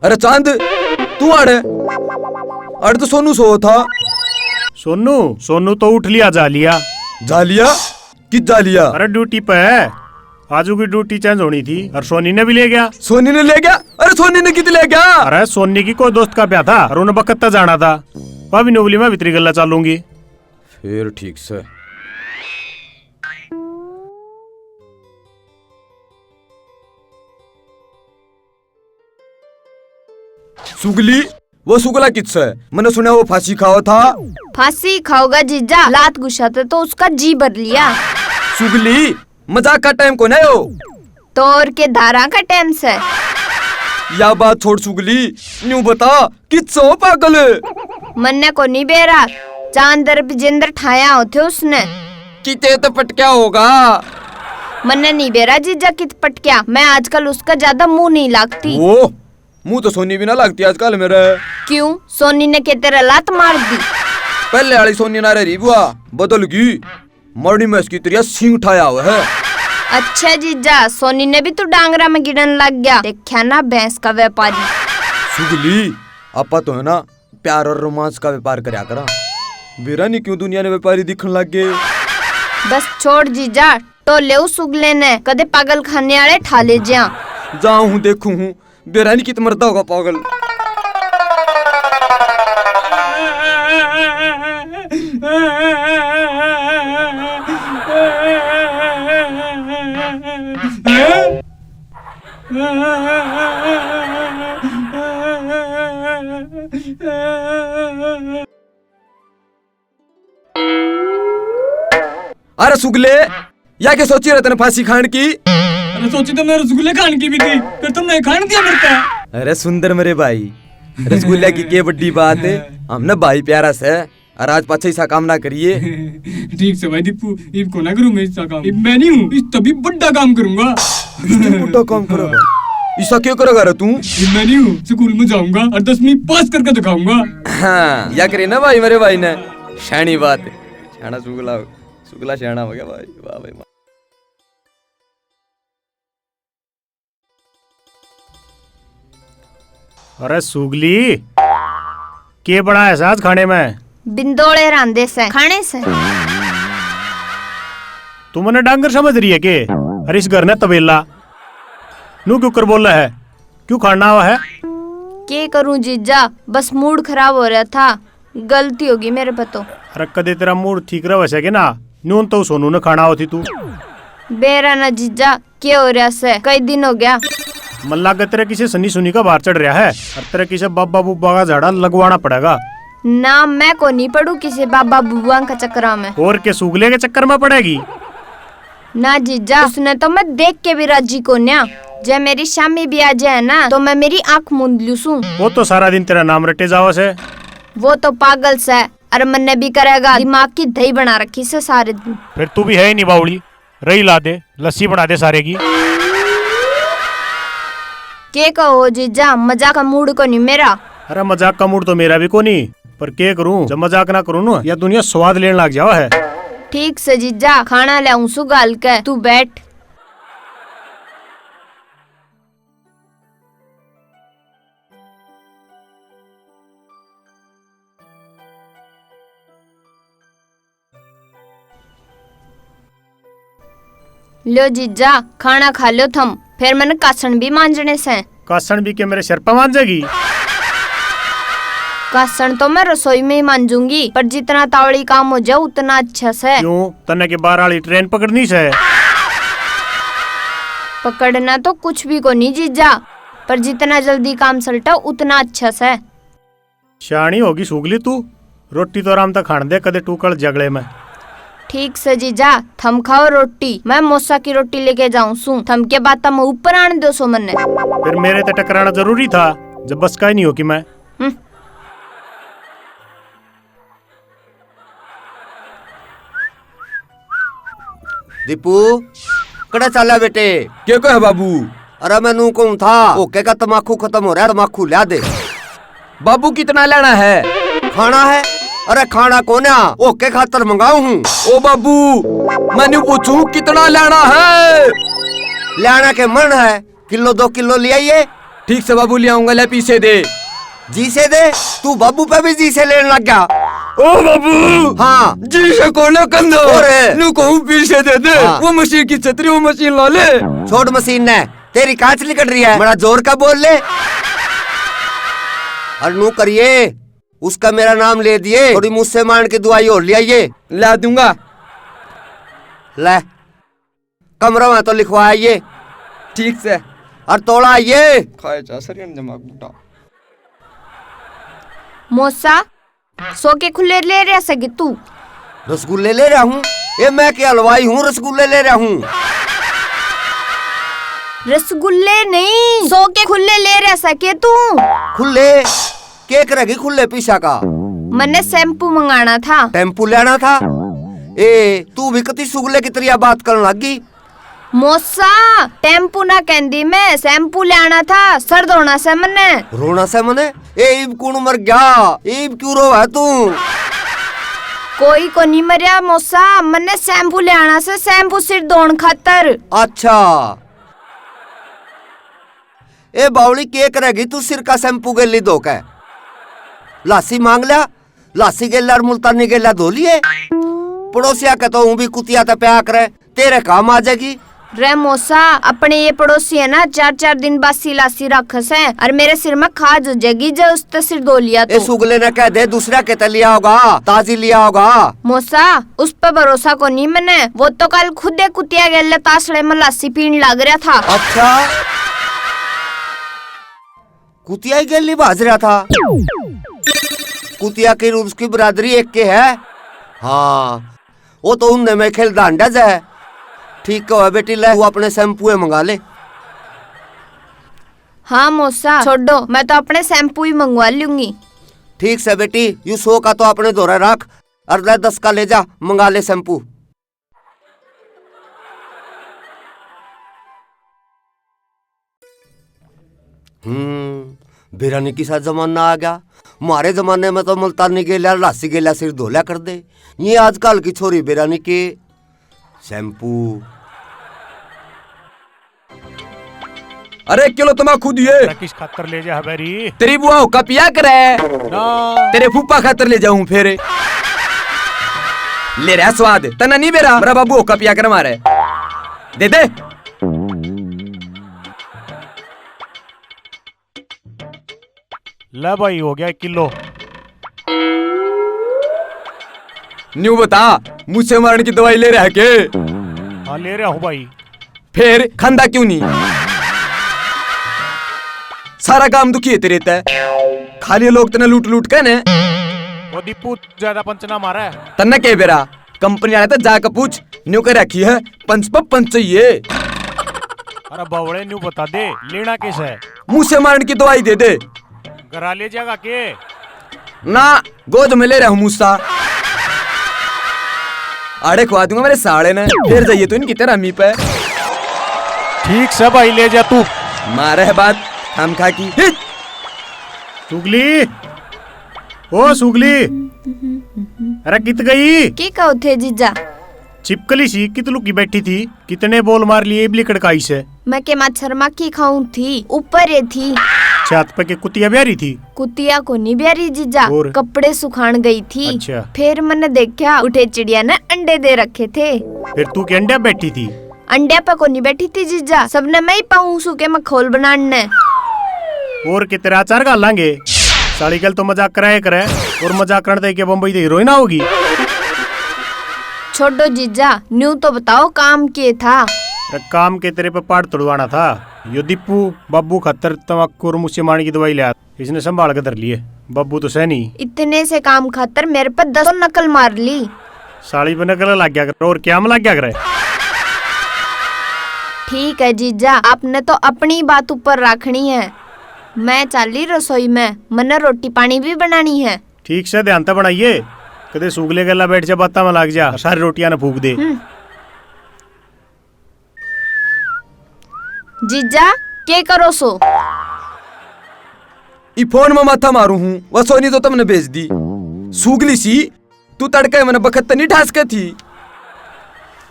अरे चांद तू आड़े अरे तो सोनू सो था। सोनू तो उठ लिया जालिया किस जालिया? अरे ड्यूटी पे है, आजू की ड्यूटी चेंज होनी थी और सोनी ने भी ले गया। सोनी ने ले गया? अरे सोनी ने कितने ले गया? अरे सोनी की कोई दोस्त का ब्याह था और उन्हें बकत्ता जाना था। भाभी ने बोली मैं भीतरी गल्ला चालूंगी। फिर ठीक से सुगली, वो सुगला किससे? मैंने सुना वो फांसी खाओ था। फांसी खाओगा जीजा, लात घुसाते तो उसका जी भर लिया। सुगली मजाक का टाइम को नहीं हो, तोर के धारा का टाइम से। या बात छोड़ सुगली, न्यू बता किससे हो पागल? मन्ने को नहीं बेरा, चांदर बिजेंद्र ठाया होते उसने। किते तो पटक्या होगा। मन्ने नहीं बेरा जीजा कित पटक्या, मैं आजकल उसका ज्यादा मुंह नहीं लागती। वो मुंह तो सोनी भी ना लगती आजकल मेरे। क्यों? सोनी ने के तेरा लात मार दी? पहले वाली सोनी ना रही बुआ, बदल गई। मरनी में इसकी तरह सिंह उठाया हुआ है। अच्छा जीजा, सोनी ने भी तो डांगरा में गिरन लग गया, देखा ना भैंस का व्यापारी। सुगली आपा तो है ना प्यार और रोमांस का व्यापार करया करा, बेरा नहीं क्यों दुनिया ने व्यापारी दिखने लग गए। बस छोड़ जीजा, तो ले सुगले ने कदे पागल खाने वाले ठा ले जा। जाऊं हूँ देखूं हूँ, बेरा नहीं कित मरता होगा पागल। अरे सुगले, या क्या सोची रहे तेने फांसी खान की? अरे सोची तो मैं रसगुल्ले खाने की भी थी, फिर तुमने खान दिया मेरे को। अरे सुंदर मेरे भाई, रसगुल्ले की क्या बड़ी बात है, हमने भाई प्यारा से और आज पाछे ऐसा काम ना करिए। ठीक से भाई दीपू, इब को ना करूँ मैं इसका काम, इब मैं नहीं हूँ, इस तभी बड़ा काम करूँगा। बड़ा काम करोगा? ऐसा क्यों करोगा रे तू? इब मैं नहीं हूँ, स्कूल में जाऊंगा और 10वीं पास करके दिखाऊंगा। हाँ, या करे ना भाई मेरे भाई ने, शानी बात है। शाना सुगला शाना हो गया भाई, वाह भाई वाह। अरे सुगली के बड़ा एहसास खाने में? बिंदोले रांदे से खाने से। तुमने डांगर समझ रही है के? अरे इस घर ने तबेला नू क्यों कर बोल रहा है, क्यों खाना हुआ है? के करूं जीजा, बस मूड खराब हो रहा था, गलती होगी मेरे पे तो। अरे कदे तेरा मूड ठीक रहा वैसे के ना, नून तो सोनू ने खाना होती तू। बेरा ना जीजा, क्या हो रहा से, कई दिन हो गया। मन लगा तेरे किसी सनी सुनी का बाहर चढ़ रहा है और तेरे किसी बाबा बुब्बा का झाड़ा लगवाना पड़ेगा ना। मैं को नहीं पड़ू किसी बाबा बुआ का चक्कर में। और के सुगले के चक्कर में पड़ेगी ना जीजा, उसने तो मैं देख के भी राजी को न्या। जब मेरी शामी भी आ जाए ना तो मैं मेरी आंख मूंद लूं। वो तो सारा दिन तेरा नाम रटे जाओ से। वो तो पागल से, अरे मन्ने भी करेगा, दिमाग की दही बना रखी से सारे दिन। फिर तू भी है ही नहीं बावली, रही ला दे, लस्सी बना दे सारे की। के कहो जीजा, मजाक का मूड को नहीं मेरा। अरे मजाक का मूड तो मेरा भी को नहीं, पर के करूं, जब मजाक ना करूं ना या दुनिया स्वाद लेने लग जाओ है। ठीक से जीजा, खाना ले आऊं सुगाल के, तू बैठ। लो जीजा, खाना खा लो थम, फिर मैंने कासन भी मांजने से। कासन भी के मेरे सिर पर मांजेगी? कासन तो मैं रसोई में ही मांजूंगी, पर जितना तावड़ी काम हो जाए उतना अच्छा से। क्यों, तन्ने के 12 वाली ट्रेन पकड़नी से? पकड़ना तो कुछ भी को नहीं जीजा, पर जितना जल्दी काम सलटा उतना अच्छा से। शानी होगी सुगली तू, रोटी तो आराम तक खान दे, कदे टूकड़ जगड़े में। ठीक से जीजा, थम खाओ रोटी, मैं मोसा की रोटी लेके जाऊं सू, थम के बाद तम ऊपर आने दो सो मन्ने। फिर मेरे ते टकराना जरूरी था, जब बस का ही नहीं हो कि मैं। दीपू कड़ा चला बेटे? क्या कहे बाबू? अरे मैनू कहूं था ओके का तमाकू खत्म हो रहा है, तमाकू ला दे। बाबू कितना लेना है? खाना है? अरे खाना कोना ओके खातर मंगाऊ हूँ। ओ बाबू, मैंने पूछू कितना लेना है? ले आना के मन है, किलो 2 किलो ले आइए। ठीक से बाबू ले आऊंगा, ले पीछे दे। जी से दे? तू बाबू पे भी जी से लेने लग गया। ओ बाबू, हाँ जी से कोने कंधो अरे। नु कहूं पीछे दे दे। हाँ। वो मशीन की छतरी, वो मशीन ला ले। छोड़ मशीन ने, तेरी कांच निकल रही है, बड़ा जोर का बोल ले। और नू करिए, उसका मेरा नाम ले दिए, थोड़ी मुझसे मान की दवाई और ले आइए। ला दूंगा। ले कमरा में तो लिखवा आइए, ठीक से। और तोड़ा आइए। खाए जा सरियन दिमाग बूटा। मौसा सो के खुले ले रह सके तू? रसगुल्ले ले रहा हूँ, ये मैं क्या हलवाई हूँ, रसगुल्ले ले रहा हूँ। रसगुल्ले नहीं, सो के खुले ले रह सके तू? खुले केक रहेगी, खुले पीछा का। मैंने शैम्पू मंगाना था। टेम्पू लेना था। ए तू भी कति सुगले की तरह बात करने लगी। मौसा टेम्पू ना कहंदी, मैं शैम्पू ले आना था, सर धोना से मैंने। रोना से मने? ए इब कौन मर गया, इब क्यों रो है तू? कोई को नहीं मरिया मौसा, मैंने शैम्पू ले आना से, शैम्पू सिर धोन खातर। अच्छा ए बावली केक रहेगी, तू सिर का शैम्पू गेली दो के लासी मांग लिया, लासी गेला और मुल्तानी गेला धो लिए। पड़ोसिया के तो हूँ भी कुतिया तो प्या करे, तेरे काम आ जाएगी। रे मौसा, अपने ये पड़ोसी है ना, 4-4 दिन बासी लासी रखस है, और मेरे सिर में खाज हो जाएगी जो उससे सिर धो लिया तो। ए सुगले ने कह दे दूसरा के लिया होगा, ताजी लिया होगा। मौसा उस पर भरोसा को नहीं मैंने, वो तो कल खुदे कुतिया गेले तासड़े में लासी पीन लग रहा था। अच्छा कुतिया ही गेली बाज रहा था। कुतिया की उसकी बरादरी एक के है। हाँ वो तो उनने में खेल दांडज है। ठीक है बेटी, ले वो अपने शैम्पू मंगा ले। हाँ मौसा छोड़ो, मैं तो अपने शैम्पू ही मंगवा लूंगी। ठीक से बेटी, यू 100 का तो अपने दोरा रख, और 10 का ले जा, मंगा ले शैम्पू। बिरानी की साथ जमाना आ गया। हमारे जमाने में तो मुल्तानी गेला लासी गेला सिर धोला कर दे, ये आजकल की छोरी बिरानी के शैम्पू। अरे 1 किलो तमाकू दिए। किस खातर ले जा हवेरी? तेरी बुआ का पिया करे ना तेरे फूफा खातर ले जाऊं फिर। ले रहा स्वाद तना नहीं मेरा, मेरा बाबू का पिया कर मारे। दे दे। ले भाई, हो गया 1 किलो। न्यू बता, मुझसे मारने की दवाई ले रहा है के? हाँ ले रहा हूँ भाई। फिर खंदा क्यों नहीं? सारा काम दुखी है तेरे ते, खाली लोग तना लूट लूट के ने। वो दीपू ज्यादा पंचना मारा है। तन्ना के बेरा कंपनी आया था, जाकर पूछ, न्यू कर रखी है पंच पर पंच चाहिए। अरे बावड़े न्यू बता दे, लेना किस है? मुझसे मारने की दवाई दे दे। घरा ले जाएगा के? ना गोद में ले रहा हूँ मुस्सा। आड़े खवा दूंगा मेरे साड़े ने, फिर जाइए तो इनकी तरह मी पे। ठीक से भाई, ले जा तू। मारे है बात हम खा की। सुगली, ओ सुगली, अरे कित गई? की कहो थे जीजा? चिपकली सी कित लुकी बैठी थी, कितने बोल मार लिए इबली कड़काई से। मैं के मच्छर मक्खी खाऊं थी, ऊपर ये थी। छत पे के कुतिया ब्यारी थी? कुतिया को नहीं ब्यारी जीजा, और? कपड़े सुखान गई थी। अच्छा। फिर मैंने देखा उठे चिड़िया ने अंडे दे रखे थे। फिर तू के अंडा बैठी थी? अंडे पे को नहीं बैठी थी जीजा, सबने मैं ही पाऊं सुके में खोल बनाने। और कितने अचार का लांगे? साड़ी कल तो मजाक कराए करे, और मजाक करने के बम्बई तो हीरोइन होगी। छोड़ो जीजा, न्यू तो बताओ काम किए था? काम के तेरे पे पाट तोड़वाना था। यो दीपू बाबू खातर तम्बाकू और मुझसे मारने की दवाई लिया, इसने संभाल के धर लिए। बाबू तो सैनी इतने से काम खातर मेरे पे 10 नकल मार ली। साड़ी पे नकल लग गया करे, और क्या में लग गया करे। ठीक है जीजा, आपने तो अपनी बात ऊपर रखनी है। मैं चाली रसोई में, मैंने रोटी पानी भी बनानी है। ठीक से ध्यान तो बनाइए, कदे सूगले गला बैठ जा बाता में लग जा, सारी रोटियां न फूक दे। जीजा क्या करो सो? ई फोन में माथा मारू हूँ, वह सोनी तो तुमने भेज दी। सूगली सी तू तड़के मैंने बखत नहीं ठास के थी।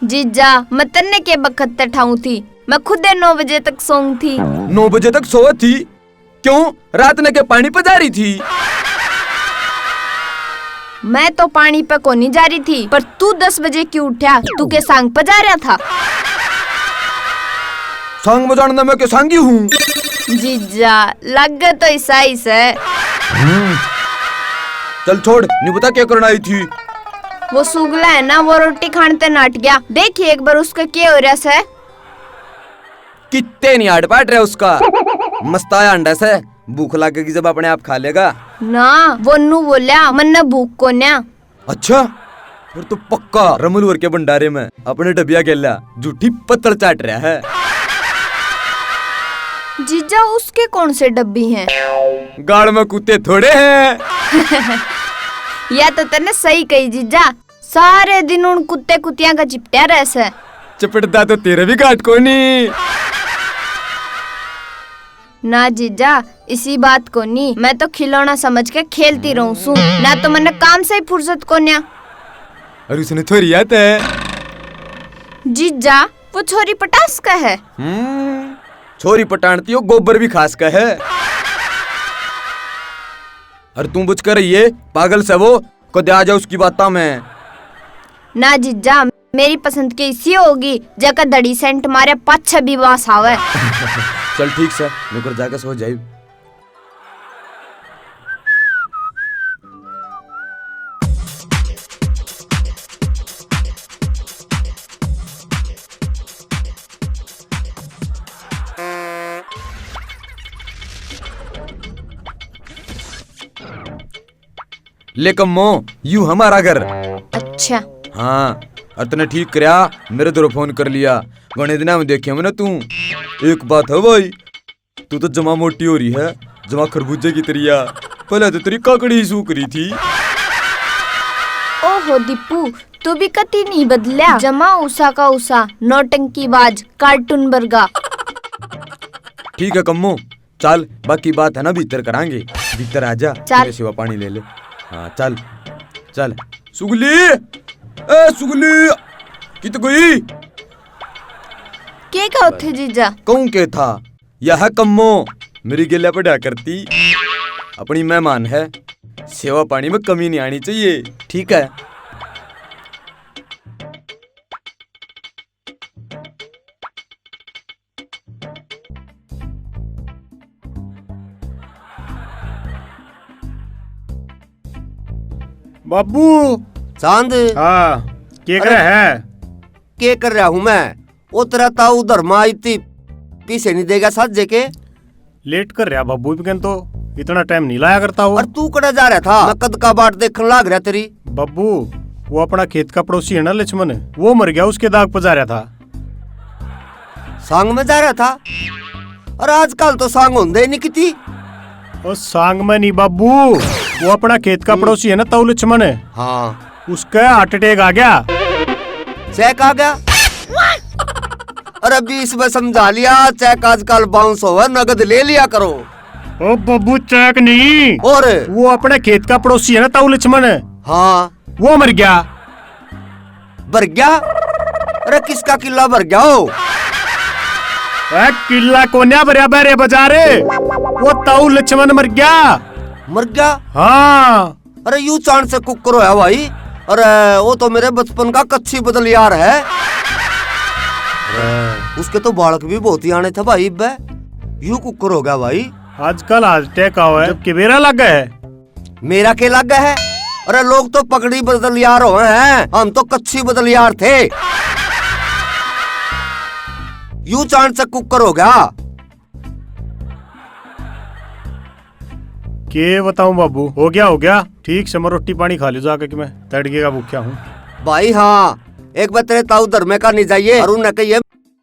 जीजा मैं तन्ने के बखत ठाऊं थी, मैं खुद 9 बजे तक सोंग थी। 9 बजे तक सोई थी? क्यों, रात ने के पानी पे जा रही थी? मैं तो पानी पे को नहीं जा रही थी, पर तू 10 बजे क्यों उठा? तू के सांग पे जा रहा था? सांग बजाना मैं के सांगी हूँ? जीजा लग तो ऐसा ही से। चल छोड़, नहीं पता क्या करना आई थी। वो सुगला है ना, वो रोटी खाने नाट गया। देखिए एक बार उसका क्या हो रहा है। कितने नहीं आड़ पाट रहे उसका। मस्ताया अंडा से भूख लगेगी जब अपने आप खा लेगा ना। वो नू बोलिया मन न भूख को न्या। अच्छा, फिर तो पक्का रमलवर के भंडारे में अपने डबिया गेला झूठी पत्थर चाट रहा है। जीजा उसके कौन से डब्बी हैं? गाड़ में कुत्ते थोड़े हैं। या तो तने सही कही जीजा, सारे दिन उन कुत्ते कुतिया का चिपटा रहे। चपटदा तो तेरे भी घाट को नहीं। ना जीजा इसी बात को नहीं, मैं तो खिलौना समझ के खेलती रहूं सू, ना तो मैंने काम से ही फुर्सत को न्या। और उसने थोड़ी आता है। जीजा वो छोरी पटास का है। छोरी पटानती हो, गोबर भी खास का है। और तुम बुझ कर रही है पागल से वो कद आ जा उसकी बाता में। ना जीजा मेरी पसंद की इसी होगी, जगह दड़ी सेंट मारे 5-6 भी बास आवे। चल ठीक से नौकर जाकर सो जाए। ले कम्मो, यू हमारा घर। अच्छा हाँ, और तने ठीक करया, मेरे दो फोन कर लिया। गणे दिना में देखे मैंने तू। एक बात है भाई, तू तो जमा मोटी हो रही है, जमा खरबूजे की तरिया। पहले तो तेरी काकड़ी सूख रही थी। ओहो दीपू, तू भी कती नहीं बदलिया। जमा उषा का उषा, नौटंकी बाज, कार्टून बर्गा। ठीक है कम्मो, चल बाकी बात है ना भीतर करांगे। भीतर आजा, तेरे सिवा पानी ले ले। हाँ चल चल। सुगली, ए सुगली, कित गई? के कहो थे जीजा? कौन के था? यह कम्मो मेरी गेला पढ़ा करती, अपनी मेहमान है, सेवा पानी में कमी नहीं आनी चाहिए, ठीक है? बाबू। चांद, हाँ क्या कर रहा है? के कर रहा हूँ मैं? वो तेरा ताऊ धर्मा इतनी पीछे नहीं देगा साथ के। लेट कर रहा बाबू, बिकन तो इतना टाइम नहीं लाया करता हो। और तू कड़ा जा रहा था? मैं कद का बाट देखने लाग रहा तेरी। बाबू वो अपना खेत का पड़ोसी है ना लक्ष्मण, वो मर गया, उसके दाग पर जा रहा था। सांग में जा रहा था? और आजकल तो सांग होंदे नहीं किती। और सांग में नहीं बाबू, वो अपना खेत का पड़ोसी है ना ताऊ लक्ष्मण, हाँ उसका हार्ट अटैक आ गया। चेक आ गया? अरे 20 में समझा लिया, चेक आजकल बाउंस हो, नगद ले लिया करो। ओ बाबू चेक नहीं, और वो अपने खेत का पड़ोसी है ना ताऊ लक्ष्मण, हाँ वो मर गया। भर गया? अरे किसका किला भर गया हो? किला कोन्या भरिया बरे बाजारे, वो ताऊ लक्ष्मण मर गया। मर गया? हाँ। अरे यू चांद से कुकर होया भाई। अरे वो तो मेरे बचपन का कच्ची बदलियार है। उसके तो बालक भी बहुत ही आने थे भाई। बे यू कुकर हो गया भाई। आजकल हार्ट अटैक हुआ है, जब किबेरा लगा है। मेरा के लगा है? अरे लोग तो पगड़ी बदलियार हो हैं, हम तो कच्ची बदलियार थे। यू चांद से कुकर हो गया। के बताऊं बाबू, हो गया ठीक से। मैं रोटी पानी खा लो जाके, कि मैं तड़के का भूखा हूँ भाई। हाँ एक बार तेरे ताऊ धर्मे का नहीं जाइए और उन्हें कहिए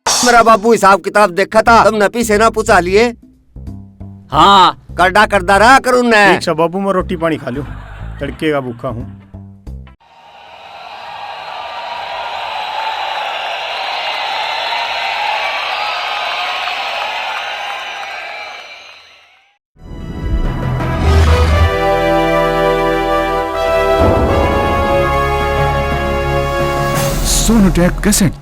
मेरा बाबू हिसाब किताब देखा था, तुम नपी से ना पूछा लिए। हाँ करदा रहा कर उन्हें। ठीक से बाबू, मैं रोटी पानी खा लूं, तड़के का भूखा हूँ। सोनोटेक कैसेट